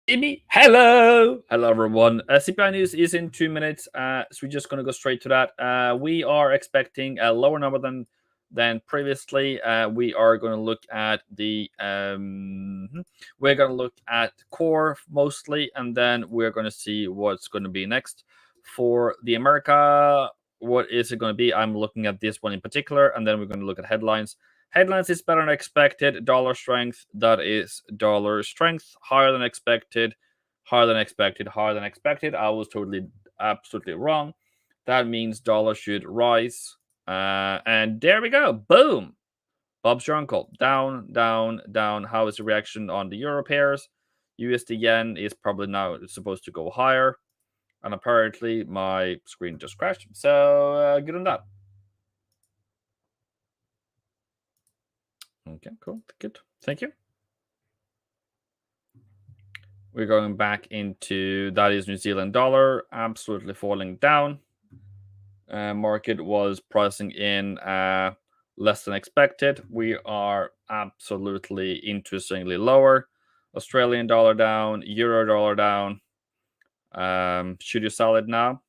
Hello everyone. CPI news is in 2 minutes, so we're just gonna go straight to that. We are expecting a lower number than previously. We are going to look at we're going to look at core mostly, and then we're going to see what's going to be next for the America. What is it going to be? I'm looking at this one in particular, and then we're going to look at headlines. Headlines is better than expected. Dollar strength, that is dollar strength, higher than expected, higher than expected, higher than expected. I was totally, absolutely wrong. That means dollar should rise. And there we go. Boom. Bob's your uncle. Down, down, down. How is the reaction on the euro pairs? USD yen is probably now supposed to go higher. And apparently my screen just crashed. So good on that. Okay, cool. Good. Thank you. We're going back into that is New Zealand dollar, absolutely falling down. Market was pricing in less than expected. We are absolutely interestingly lower. Australian dollar down, euro dollar down. Should you sell it now?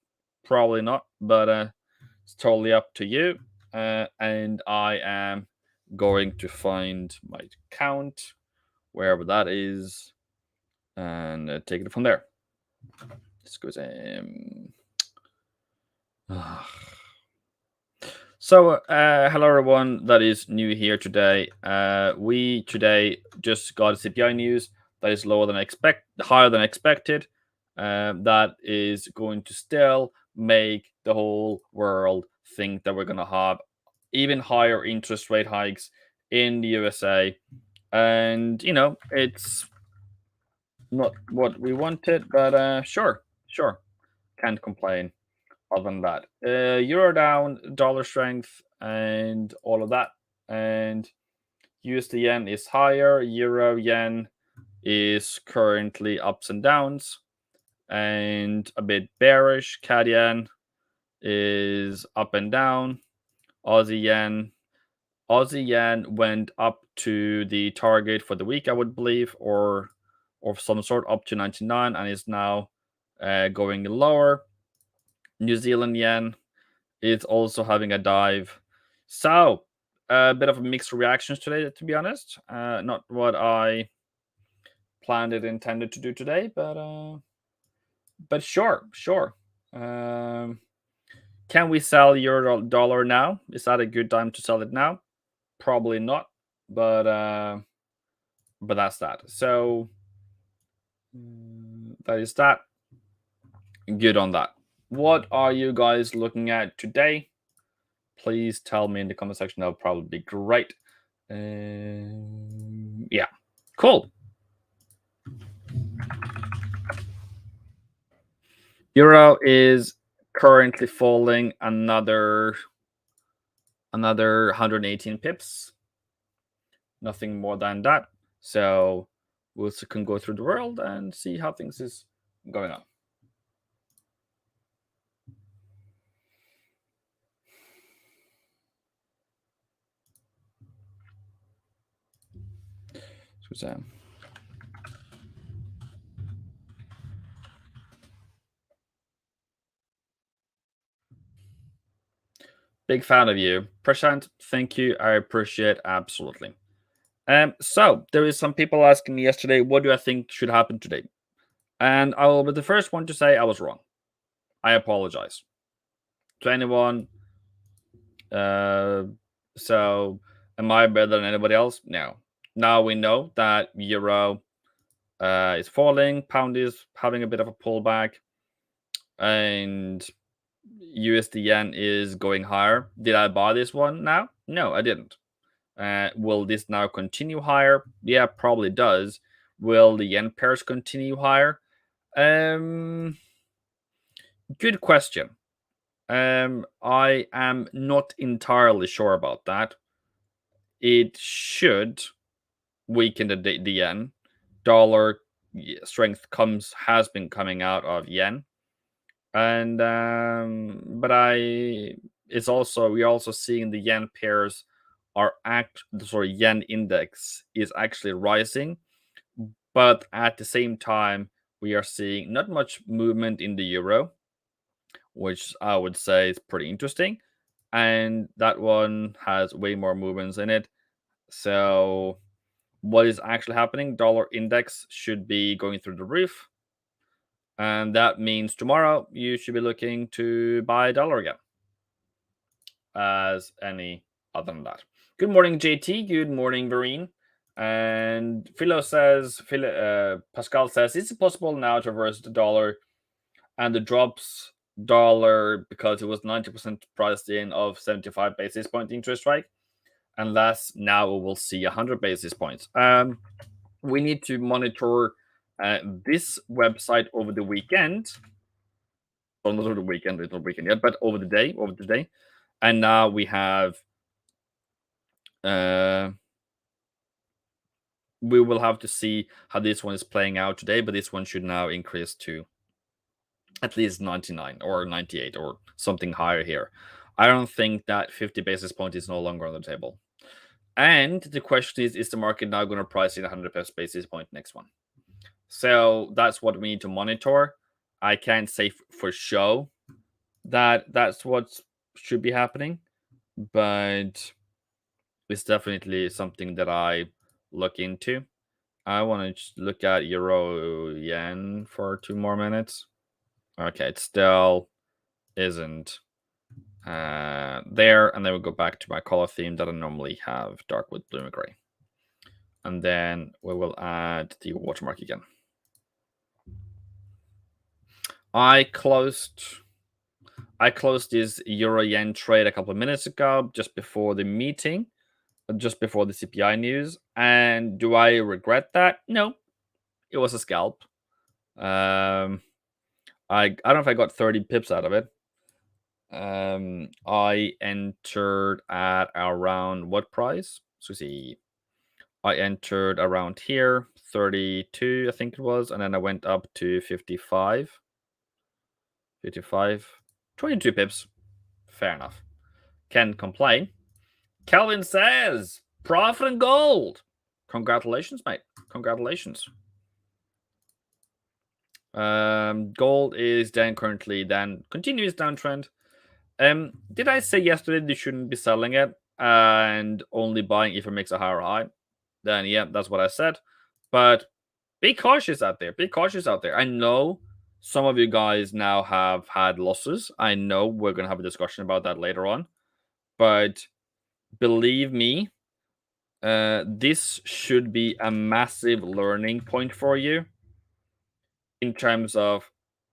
Probably not, but it's totally up to you. And I am going to find my count, wherever that is, and take it from there. This goes So, hello everyone that is new here today. We today just got a CPI news that is higher than expected. That is going to still make the whole world think that we're going to have even higher interest rate hikes in the USA, and it's not what we wanted, but sure, can't complain other than that. Euro down, dollar strength, and all of that. And USD yen is higher. Euro yen is currently ups and downs and a bit bearish. CAD yen is up and down. Aussie yen went up to the target for the week, I would believe, or of some sort, up to 99, and is now going lower. New Zealand yen is also having a dive. So, a bit of mixed reactions today, to be honest. Not what I planned it intended to do today, but sure. Can we sell euro dollar now? Is that a good time to sell it now? Probably not, but that's that. So that is that. Good on that. What are you guys looking at today? Please tell me in the comment section. That would probably be great. Yeah, cool. Euro is currently falling another 118 pips. Nothing more than that. So we can go through the world and see how things is going on. Big fan of you, Prashant. Thank you. I appreciate absolutely. So there is some people asking me yesterday, what do I think should happen today? And I will be the first one to say I was wrong. I apologize to anyone. So am I better than anybody else? No. Now we know that euro is falling, pound is having a bit of a pullback, and USD yen is going higher. Did I buy this one now? No, I didn't. Will this now continue higher? Yeah, probably does. Will the yen pairs continue higher? Good question. I am not entirely sure about that. It should weaken the yen. Dollar strength has been coming out of yen, and but we're also seeing the yen pairs yen index is actually rising, But at the same time, we are seeing not much movement in the euro, which I would say is pretty interesting. And that one has way more movements in it. So, what is actually happening? Dollar index should be going through the roof. And that means tomorrow you should be looking to buy dollar again, as any other than that. Good morning, JT. Good morning, Vereen. And Pascal says, is it possible now to reverse the dollar and the drops dollar because it was 90% priced in of 75 basis point interest rate? Unless now we will see 100 basis points. We need to monitor this website over the weekend. Well, not over the weekend, little weekend yet, but over the day. And now we have we will have to see how this one is playing out today, but this one should now increase to at least 99 or 98 or something higher here. I don't think that 50 basis point is no longer on the table. And the question is the market now going to price in 100 basis point next one? So that's what we need to monitor. I can't say for sure that that's what should be happening, but it's definitely something that I look into. I want to look at euro yen for 2 more minutes. Okay, it still isn't there. And then we'll go back to my color theme that I normally have, dark with blue and gray. And then we will add the watermark again. I closed this euro yen trade a couple of minutes ago, just before the meeting, just before the CPI news. And do I regret that? No, it was a scalp. I don't know if I got 30 pips out of it. I entered at around what price? So see, I entered around here, 32, I think it was, and then I went up to 55. 22 pips. Fair enough. Can complain. Calvin says, profit and gold. Congratulations, mate. Congratulations. Gold is down currently, then continuous downtrend. Did I say yesterday you shouldn't be selling it and only buying if it makes a higher high? Then yeah, that's what I said. But be cautious out there. Be cautious out there. I know some of you guys now have had losses. I know we're going to have a discussion about that later on. But believe me, this should be a massive learning point for you in terms of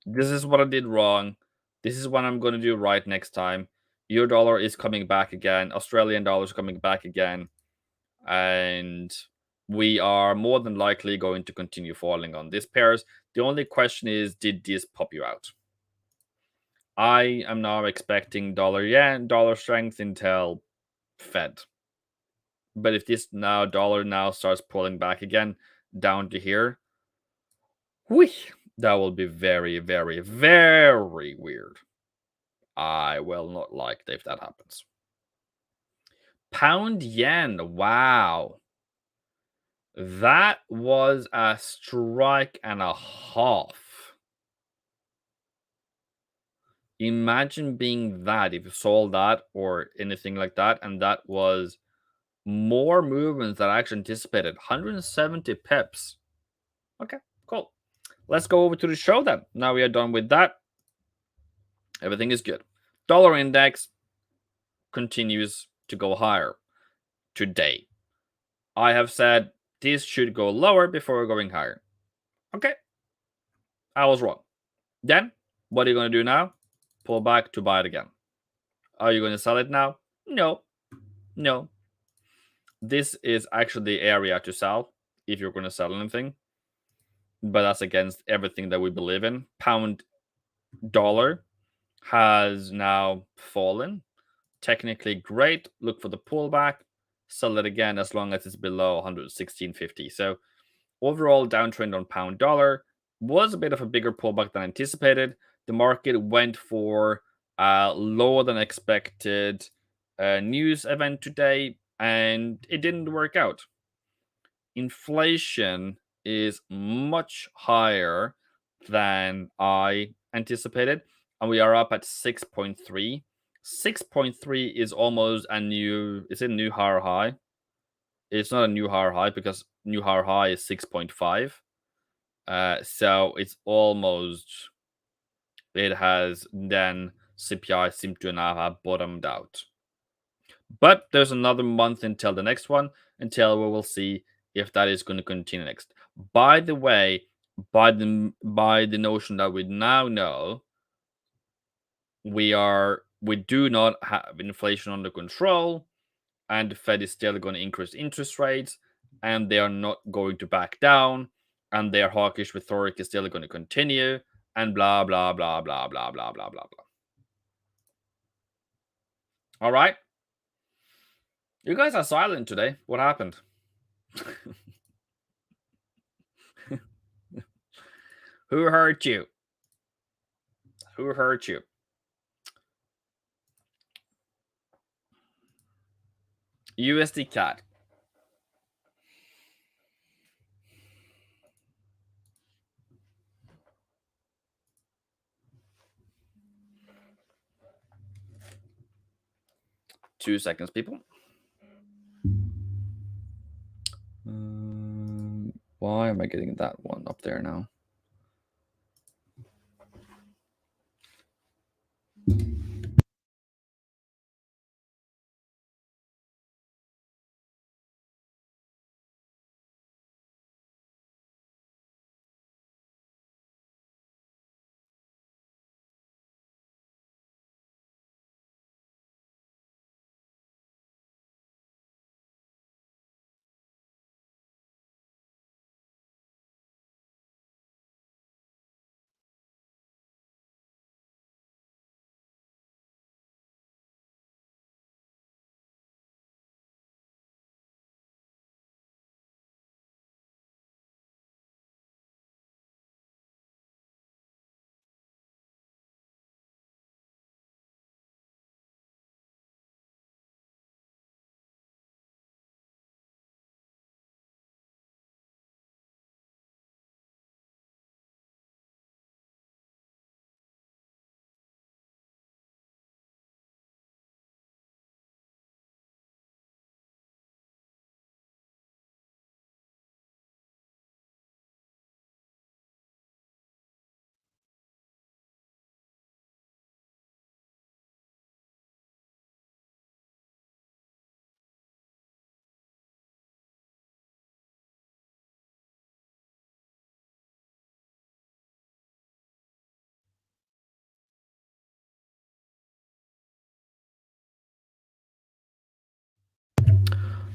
this is what I did wrong. This is what I'm going to do right next time. Your dollar is coming back again. Australian dollar is coming back again. And we are more than likely going to continue falling on these pairs. The only question is, did this pop you out? I am now expecting dollar yen, dollar strength until Fed. But if this dollar now starts pulling back again down to here, that will be very, very, very weird. I will not like it if that happens. Pound yen, wow. That was a strike and a half. Imagine being that, if you sold that or anything like that, and that was more movements than I actually anticipated. 170 pips. Okay, cool. Let's go over to the show then. Now we are done with that. Everything is good. Dollar index continues to go higher today. I have said this should go lower before going higher. Okay, I was wrong. Then, what are you going to do now? Pull back to buy it again. Are you going to sell it now? No. No. This is actually the area to sell if you're going to sell anything. But that's against everything that we believe in. Pound dollar has now fallen. Technically great. Look for the pullback. Sell it again as long as it's below 116.50. So overall downtrend on pound dollar was a bit of a bigger pullback than anticipated. The market went for a lower than expected news event today, and it didn't work out. Inflation is much higher than I anticipated, and we are up at 6.3. 6.3 is almost a new, it's a new higher high. It's not a new higher high because new higher high is 6.5. So it's almost, it has then CPI seemed to now have bottomed out. But there's another month until the next one, until we will see if that is going to continue next. By the way, by the notion that we now know we do not have inflation under control, and the Fed is still going to increase interest rates, and they are not going to back down, and their hawkish rhetoric is still going to continue, and blah blah blah blah blah blah blah blah blah. All right, you guys are silent today. What happened? Who hurt you? Who hurt you? USD CAD. Two seconds, people. Why am I getting that one up there now?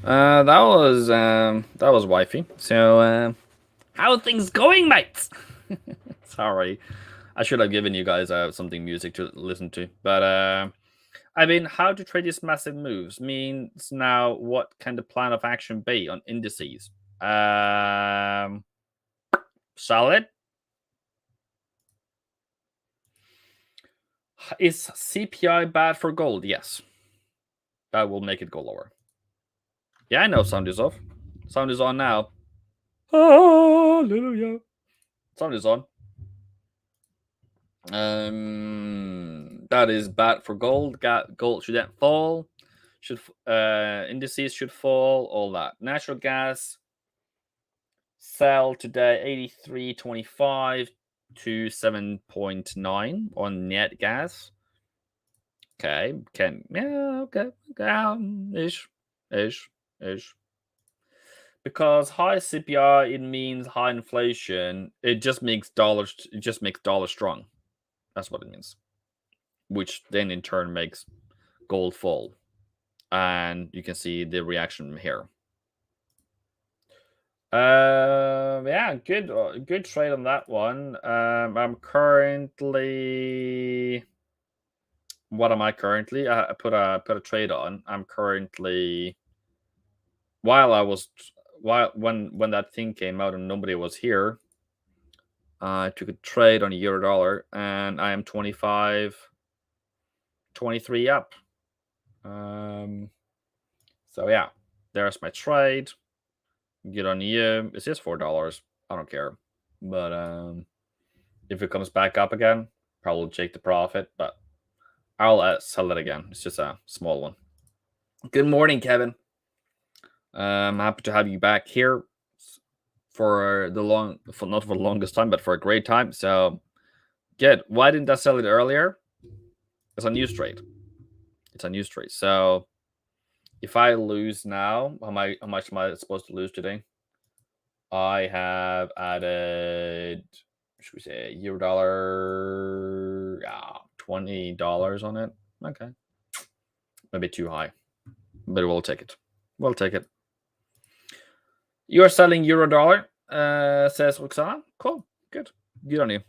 That was wifey. So how are things going, mates? Sorry, I should have given you guys something music to listen to. But I mean, how to trade these massive moves means now what can the plan of action be on indices? Solid. Is CPI bad for gold? Yes. That will make it go lower. Yeah, I know sound is off. Sound is on now. Hallelujah. Sound is on. That is bad for gold. Gold should that fall. Should indices should fall. All that. Natural gas sell today 83.25 to 7.9 on net gas. Okay, okay, ish. Because high CPI, it means high inflation. It just makes dollars. It just makes dollars strong. That's what it means. Which then in turn makes gold fall, and you can see the reaction here. Yeah, good trade on that one. I'm currently. What am I currently? I put a trade on. I'm currently. When that thing came out and nobody was here, I took a trade on a euro dollar, and I am 25, 23 up. So yeah, there's my trade. Get on you. It's just $4. I don't care. But if it comes back up again, probably take the profit. But I'll sell it again. It's just a small one. Good morning, Kevin. I'm happy to have you back here for not for the longest time, but for a great time. So good. Why didn't I sell it earlier? It's a news trade. It's a news trade. So if I lose now, how much am I supposed to lose today? I have added, should we say, euro dollar, $20 on it. Okay, maybe too high, but we'll take it. We'll take it. You're selling euro dollar, says Roxana. Cool, good on you.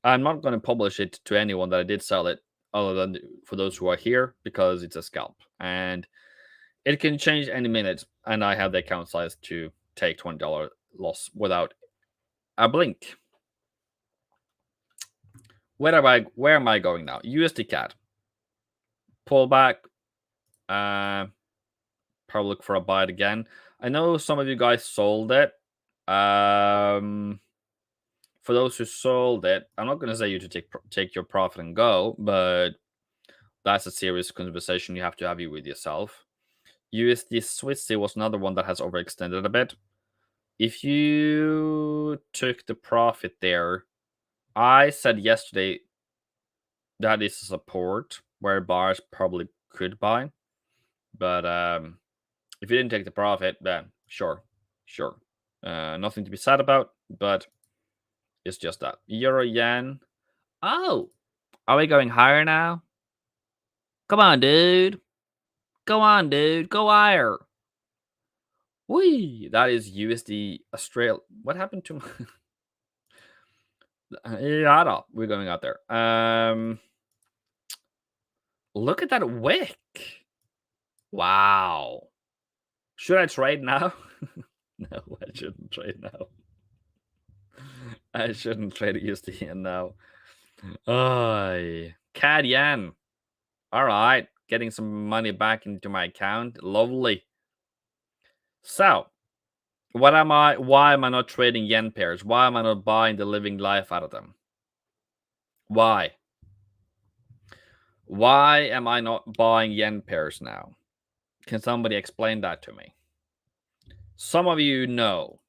I'm not going to publish it to anyone that I did sell it, other than for those who are here, because it's a scalp and it can change any minute. And I have the account size to take $20 loss without a blink. Where am I going now? USD CAD. Pull back. Probably look for a buy again. I know some of you guys sold it. For those who sold it, I'm not going to say you to take your profit and go, but that's a serious conversation you have to have with yourself. USD Swissy was another one that has overextended a bit. If you took the profit there, I said yesterday that is a support where buyers probably could buy. But if you didn't take the profit, then sure. Nothing to be sad about, but it's just that. Euro yen. Oh, are we going higher now? Come on, dude. Go on, dude. Go higher. Whee! That is USD Australia. What happened to my... Yeah, we're going out there. Look at that wick. Wow. Should I trade now? No, I shouldn't trade now. I shouldn't trade USD yen now. CAD yen. All right, getting some money back into my account. Lovely. So, why am I not trading yen pairs? Why am I not buying the living life out of them? Why? Why am I not buying yen pairs now? Can somebody explain that to me? Some of you know.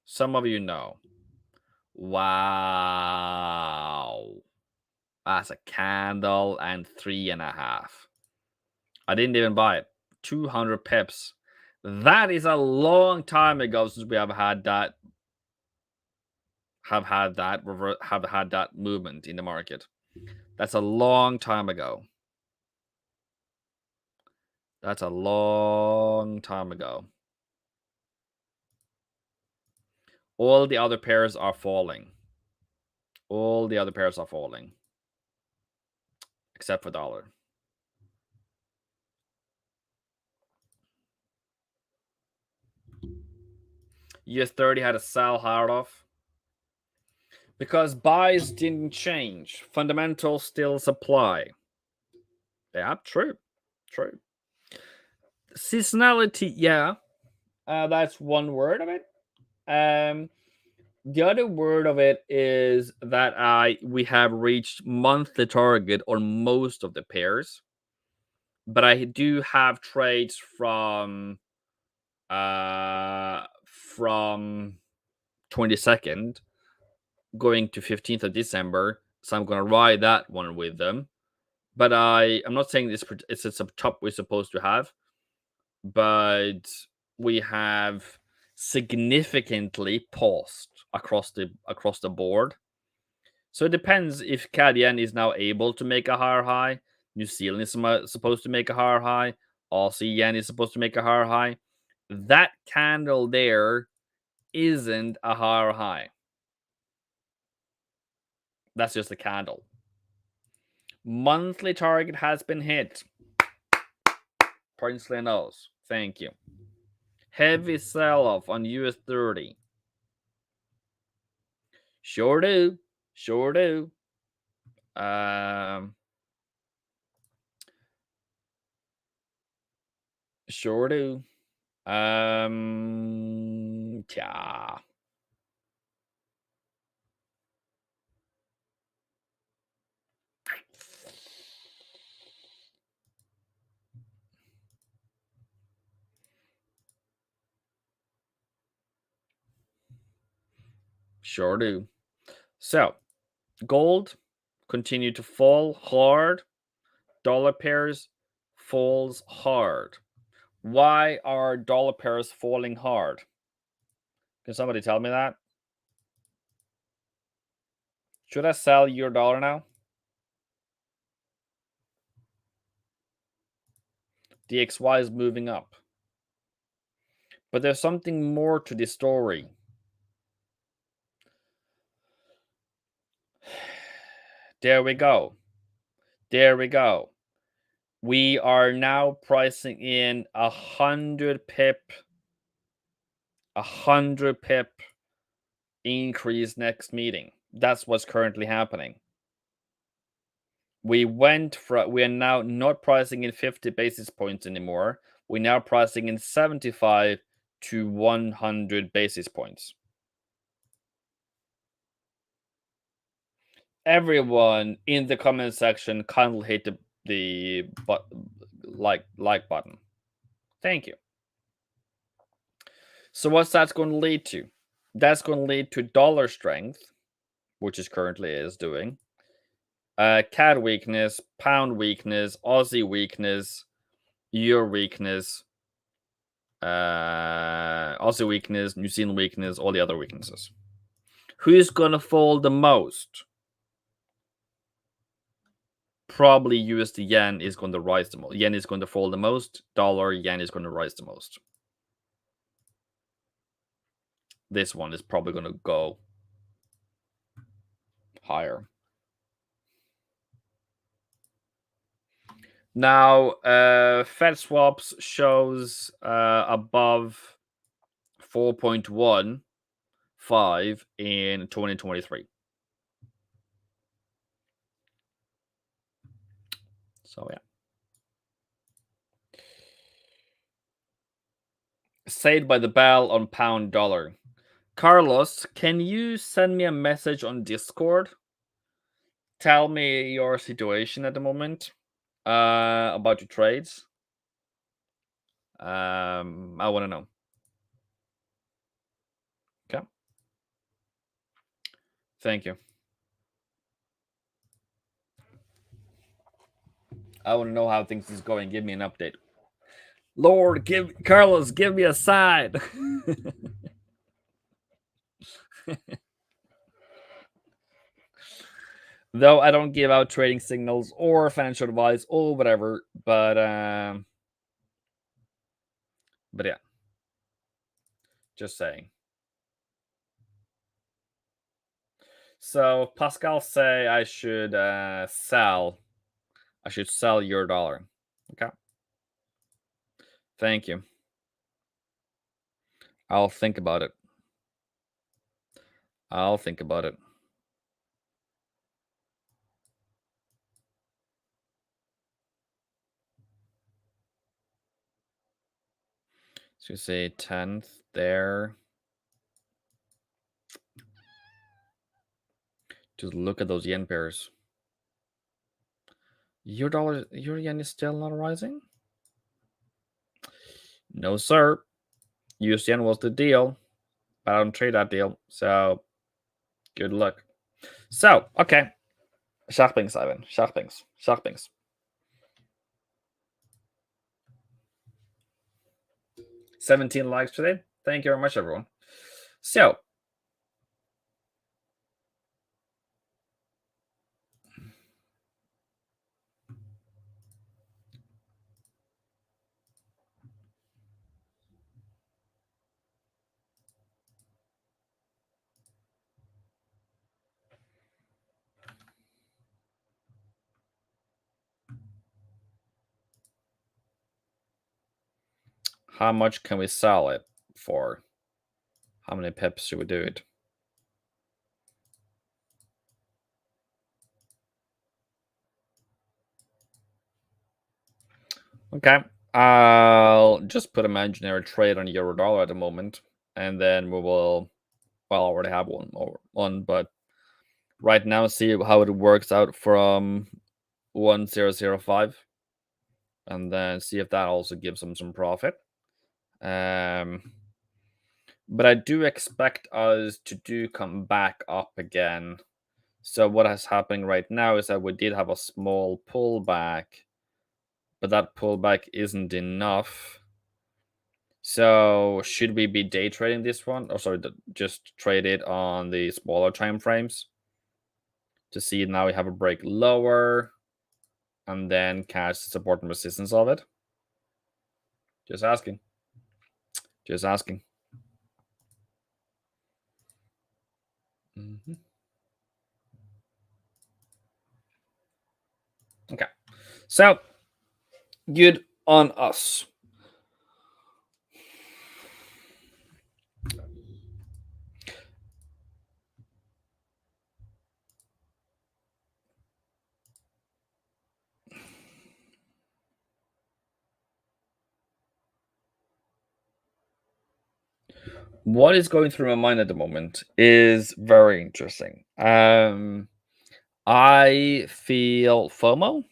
Some of you know. Wow. That's a candle and 3.5. I didn't even buy it. 200 pips. That is a long time ago since we have had that movement in the market. That's a long time ago. That's a long time ago. All the other pairs are falling. All the other pairs are falling. Except for dollar. US 30 had a sell hard off. Because buys didn't change. Fundamentals still supply. Yeah, true. Seasonality, yeah. That's one word of it. The other word of it is that we have reached monthly target on most of the pairs. But I do have trades from 22nd going to 15th of December. So I'm gonna ride that one with them. But I'm not saying it's a top we're supposed to have, but we have significantly paused across the board. So it depends if CAD yen is now able to make a higher high. New Zealand is supposed to make a higher high. Aussie yen is supposed to make a higher high. That candle there isn't a higher high. That's just a candle. Monthly target has been hit. Princely knows. Thank you. Heavy sell-off on US 30. Sure do. Sure do. Yeah. Sure do. So, gold continued to fall hard. Dollar pairs falls hard. Why are dollar pairs falling hard? Can somebody tell me that? Should I sell your dollar now? DXY is moving up. But there's something more to the story. There we go. There we go. We are now pricing in 100 pip increase next meeting. That's what's currently happening. We are now not pricing in 50 basis points anymore. We're now pricing in 75 to 100 basis points. Everyone in the comment section kindly hit the like button. Thank you. So what's that going to lead to? That's going to lead to dollar strength, which is currently is doing. CAD weakness, pound weakness, Aussie weakness, Euro weakness, Aussie weakness, New Zealand weakness, all the other weaknesses. Who's going to fall the most? Probably USD yen is going to rise the most. Yen is going to fall the most. Dollar yen is going to rise the most. This one is probably going to go higher. Now, Fed swaps shows above 4.15 in 2023. So yeah. Saved by the bell on pound dollar. Carlos, can you send me a message on Discord? Tell me your situation at the moment. About your trades. I want to know. Okay. Thank you. I want to know how things is going. Give me an update. Lord, give me a sign. Though I don't give out trading signals or financial advice or whatever, but yeah, just saying. So Pascal say I should sell. I should sell your dollar. Okay. Thank you. I'll think about it. I'll think about it. So you say 10th there. Just look at those yen pairs. Your yen is still not rising? No, sir. US yen was the deal, but I don't trade that deal. So good luck. So, okay. Skärpings, Ivan. Skärpings. 17 likes today. Thank you very much, everyone. So, how much can we sell it for? How many pips should we do it? Okay. I'll just put imaginary trade on euro dollar at the moment, and then we will. Well, I already have one, but right now see how it works out from 1005, and then see if that also gives them some profit. but I do expect us to do come back up again. So what is happening right now is that we did have a small pullback, but that pullback isn't enough. So should we be day trading this one? Or sorry, just trade it on the smaller time frames to see now we have a break lower and then catch the support and resistance of it? Just asking. Just asking. Mhm. Okay. So good on us. What is going through my mind at the moment is very interesting. I feel FOMO.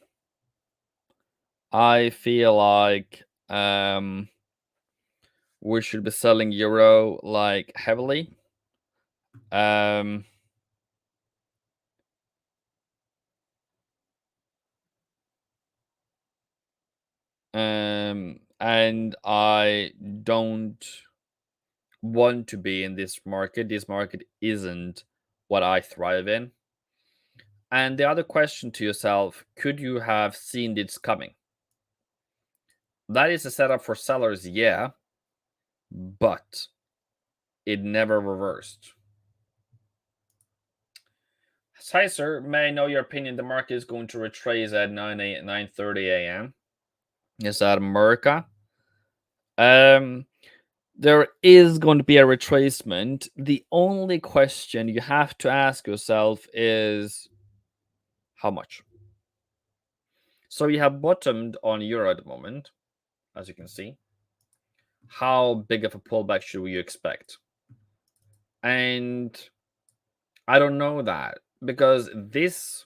I feel like we should be selling euro like heavily. Um, and I don't want to be in this market. This market isn't what I thrive in. And the other question to yourself, could you have seen this coming? That is a setup for sellers, yeah, but it never reversed. Hi, sir. May I know your opinion? The market is going to retrace at 9:30 a.m. Is that America? Um, there is going to be a retracement. The only question you have to ask yourself is how much. So you have bottomed on euro at the moment, as you can see. How big of a pullback should we expect? And I don't know that because this,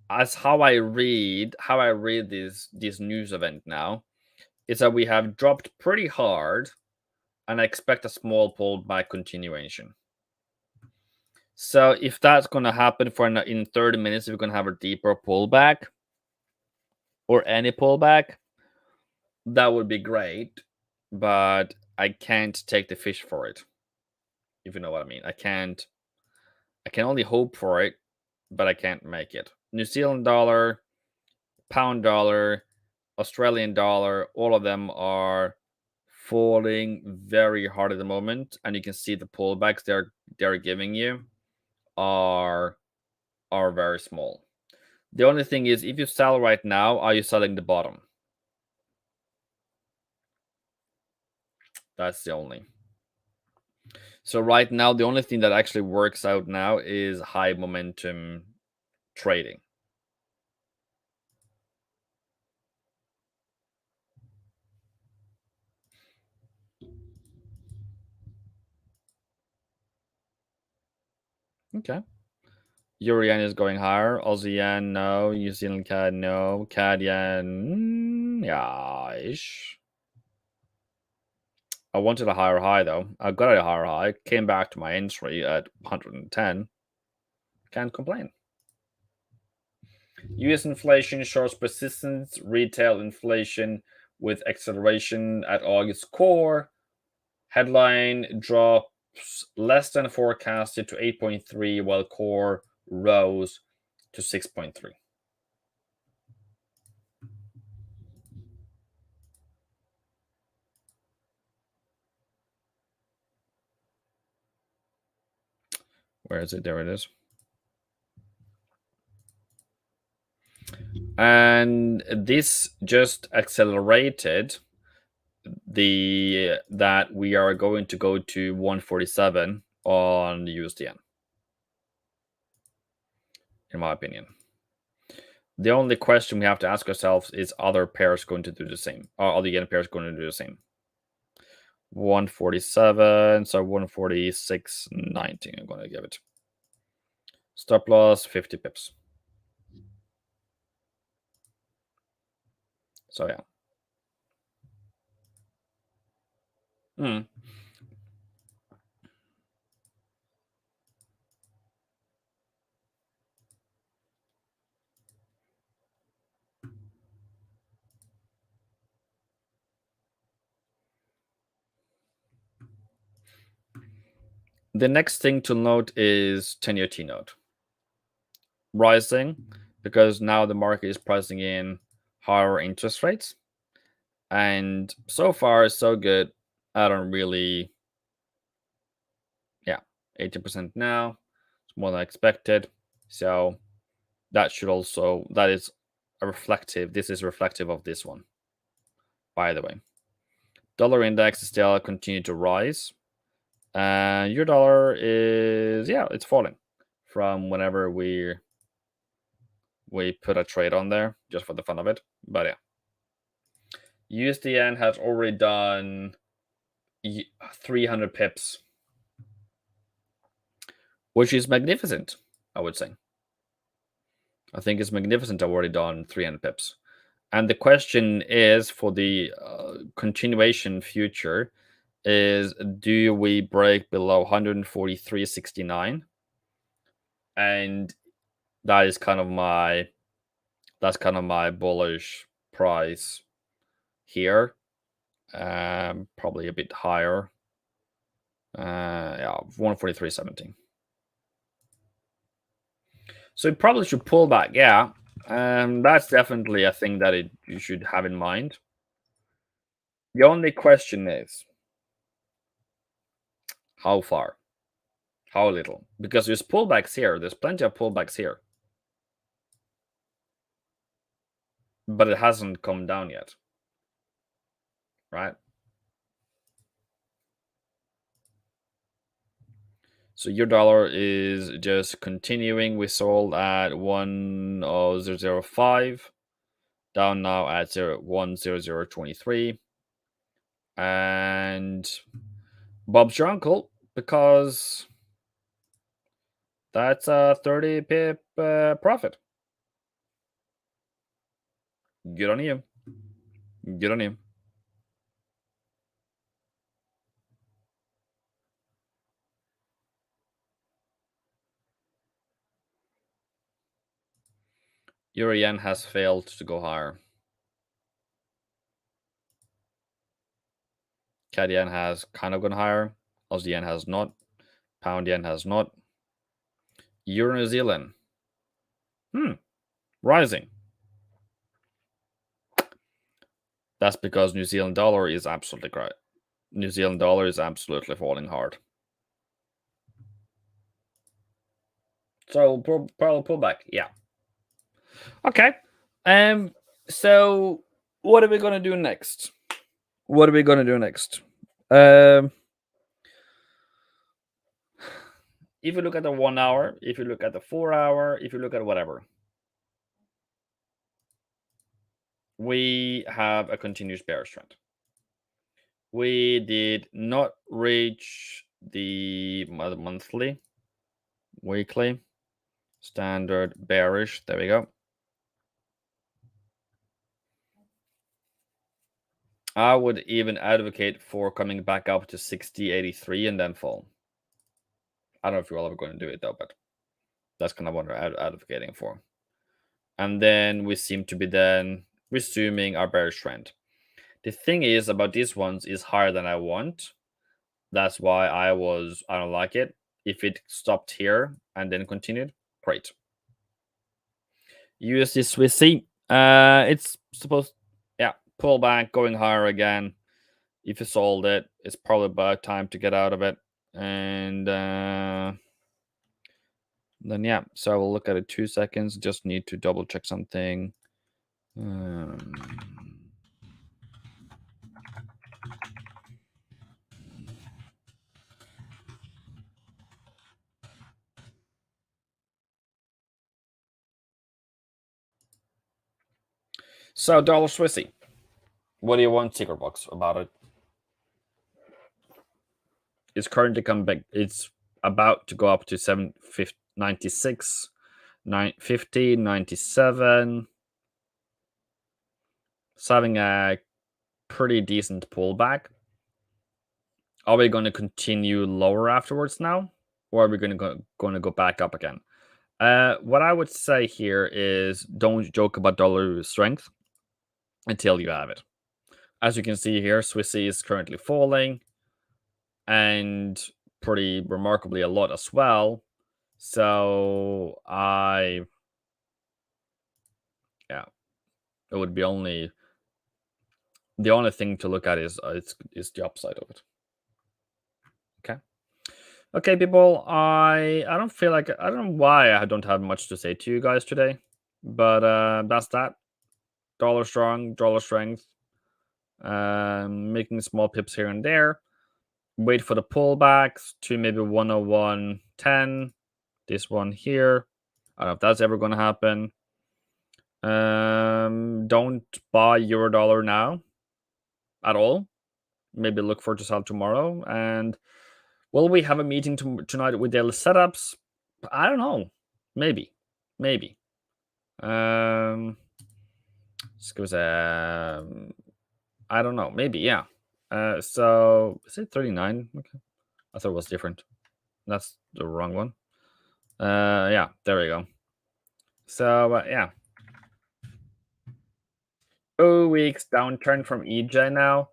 as how I read this news event now, is that we have dropped pretty hard, and I expect a small pullback continuation. So if that's going to happen for in 30 minutes, if we're going to have a deeper pullback or any pullback, that would be great. But I can't take the fish for it, if you know what I mean. I can't. I can only hope for it, but I can't make it. New Zealand dollar, pound dollar, Australian dollar, all of them are falling very hard at the moment, and you can see the pullbacks they're giving you are very small. The only thing is, if you sell right now, are you selling the bottom? That's the only. So right now, the only thing that actually works out now is high momentum trading. Okay. Euro yen is going higher. Aussie yen, no. New Zealand CAD, no. CAD yen, yeah, ish. I wanted a higher high though. I got a higher high. Came back to my entry at 110. Can't complain. US inflation shows persistence. Retail inflation with acceleration at August core. Headline drops less than forecasted to 8.3, while core rose to 6.3. Where is it? There it is. And this just accelerated that we are going to go to 147 on the USDN, in my opinion. The only question we have to ask ourselves is, other pairs going to do the same? Are other yen pairs going to do the same? 147, so 146.90. I'm going to give it. Stop loss 50 pips. So yeah. The next thing to note is 10-year T note rising because now the market is pricing in higher interest rates. And so far, so good. I don't really, yeah, 80% now. It's more than expected. So that should also, that is a reflective, this is reflective of this one, by the way. Dollar index is still continue to rise. And your dollar is, yeah, it's falling from whenever we put a trade on there just for the fun of it. But yeah. USDN has already done 300 pips, which is magnificent, I would say. I think it's magnificent. I've already done 300 pips. And the question is for the continuation future is, do we break below 143.69? And that is kind of my bullish price here. Probably a bit higher. Yeah, 143.17. So it probably should pull back. Yeah, that's definitely a thing that you should have in mind. The only question is how far, how little, because there's pullbacks here. There's plenty of pullbacks here, but it hasn't come down yet, right? So your dollar is just continuing. We sold at 10005, down now at 10023. And Bob's your uncle because that's a 30 pip profit. Good on you. Good on you. Euro yen has failed to go higher. CAD yen has kind of gone higher. Aussie yen has not. Pound yen has not. Euro New Zealand. Rising. That's because New Zealand dollar is absolutely great. New Zealand dollar is absolutely falling hard. So probably pull back. Yeah. Okay. So what are we gonna do next? What are we gonna do next? If you look at the 1 hour, if you look at the 4 hour, if you look at whatever, we have a continuous bearish trend. We did not reach the monthly, weekly, standard bearish. There we go. I would even advocate for coming back up to 60.83 and then fall. I don't know if you're all ever going to do it though, but that's kind of what we're advocating for. And then we seem to be then resuming our bearish trend. The thing is about these ones is higher than I want. That's why I don't like it. If it stopped here and then continued, great. USD Swissy, it's supposed, yeah, pull back, going higher again. If you sold it, it's probably about time to get out of it. And then yeah, so I will look at it 2 seconds. Just need to double check something. So dollar Swissy, what do you want, secret box, about it? It's currently come back. It's about to go up to 796, 950, 97. It's having a pretty decent pullback. Are we going to continue lower afterwards now, or are we going to go back up again? What I would say here is don't joke about dollar strength until you have it. As you can see here, Swissy is currently falling, and pretty remarkably a lot as well. So yeah, it would be the only thing to look at is the upside of it. Okay. Okay, people. I don't feel like I don't know why I don't have much to say to you guys today, but that's that. Dollar strong, dollar strength. Making small pips here and there. Wait for the pullbacks to maybe 101.10. This one here. I don't know if that's ever going to happen. Don't buy euro dollar now at all. Maybe look for to sell tomorrow. And will we have a meeting tonight with daily setups? I don't know. Maybe. Excuse I don't know. Maybe, yeah. So is it 39? Okay. I thought it was different. That's the wrong one. Yeah, there we go. So yeah. 2 weeks downturn from EJ now.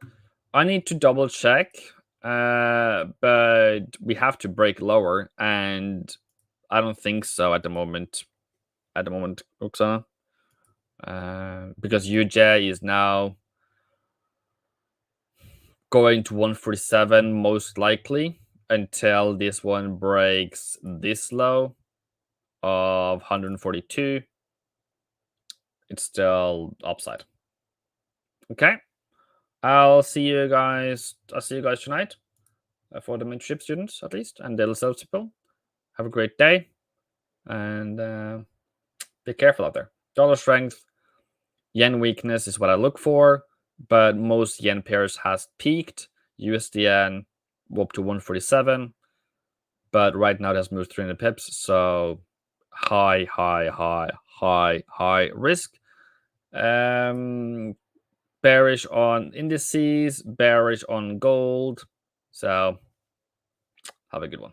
I need to double check. But we have to break lower, and I don't think so at the moment. Oksana. Because UJ is now going to 147 most likely until this one breaks this low of 142. It's still upside. Okay. I'll see you guys tonight for the mentorship students at least, and the sales people. Have a great day, and be careful out there. Dollar strength, yen weakness is what I look for, but most yen pairs has peaked. USD up to 147, but right now it has moved 300 pips, so high risk. Bearish on indices, bearish on gold. So have a good one.